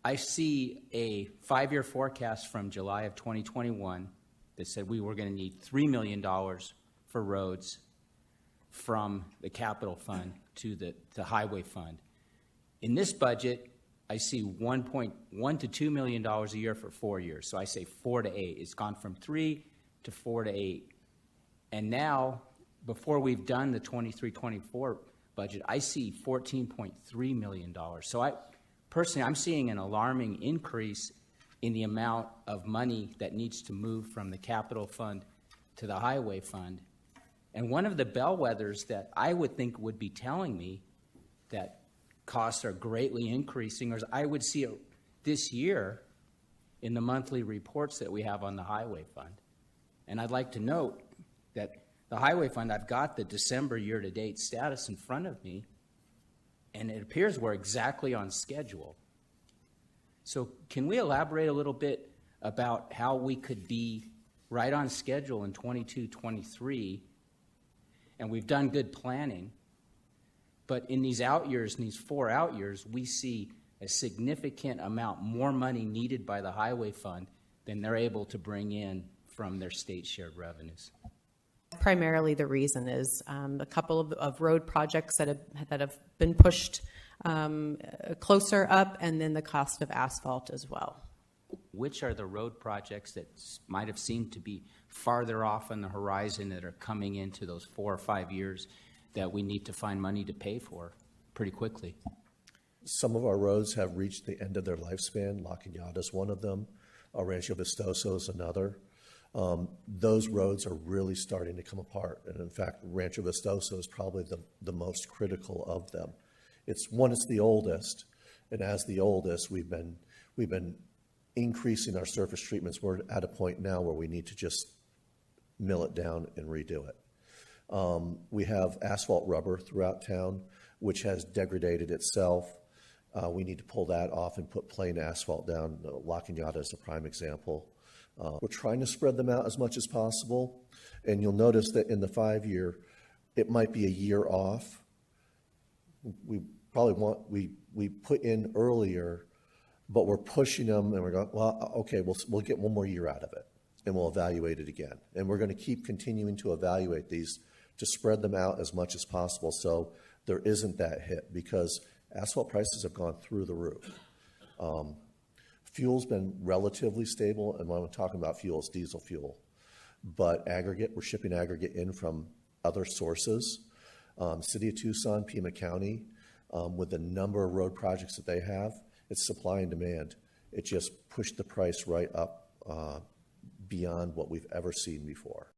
I see a 5-year forecast from July of 2021 that said we were going to need $3 million for roads from the capital fund to the highway fund. In this budget, I see $1.1 to $2 million a year for 4 years. So I say 4 to 8. It's gone from 3 to 4 to 8. And now, before we've done the 23-24 budget, I see $14.3 million. So personally, I'm seeing an alarming increase in the amount of money that needs to move from the capital fund to the highway fund. And one of the bellwethers that I would think would be telling me that costs are greatly increasing, or I would see it this year in the monthly reports that we have on the highway fund. And I'd like to note that the highway fund, I've got the December year-to-date status in front of me, and it appears we're exactly on schedule. So can we elaborate a little bit about how we could be right on schedule in 22-23, and we've done good planning, but in these out years, in these 4 out years, we see a significant amount more money needed by the highway fund than they're able to bring in from their state shared revenues? Primarily the reason is a couple of road projects that have been pushed closer up, and then the cost of asphalt as well. Which are the road projects that might have seemed to be farther off on the horizon that are coming into those 4 or 5 years that we need to find money to pay for pretty quickly? Some of our roads have reached the end of their lifespan. La Cañada is one of them. Rancho Vistoso is another. Those roads are really starting to come apart. And in fact, Rancho Vistoso is probably the most critical of them. It's the oldest. And as the oldest, we've been increasing our surface treatments. We're at a point now where we need to just mill it down and redo it. We have asphalt rubber throughout town, which has degraded itself. We need to pull that off and put plain asphalt down. La Cañada is a prime example. We're trying to spread them out as much as possible, and you'll notice that in the 5-year, it might be a year off. We put in earlier, but we're pushing them, and we're going, well, okay, we'll get 1 more year out of it, and we'll evaluate it again. And we're going to keep continuing to evaluate these to spread them out as much as possible so there isn't that hit, because asphalt prices have gone through the roof. Fuel's been relatively stable, and when I'm talking about fuel, it's diesel fuel. But aggregate, we're shipping aggregate in from other sources. City of Tucson, Pima County, with the number of road projects that they have, it's supply and demand. It just pushed the price right up beyond what we've ever seen before.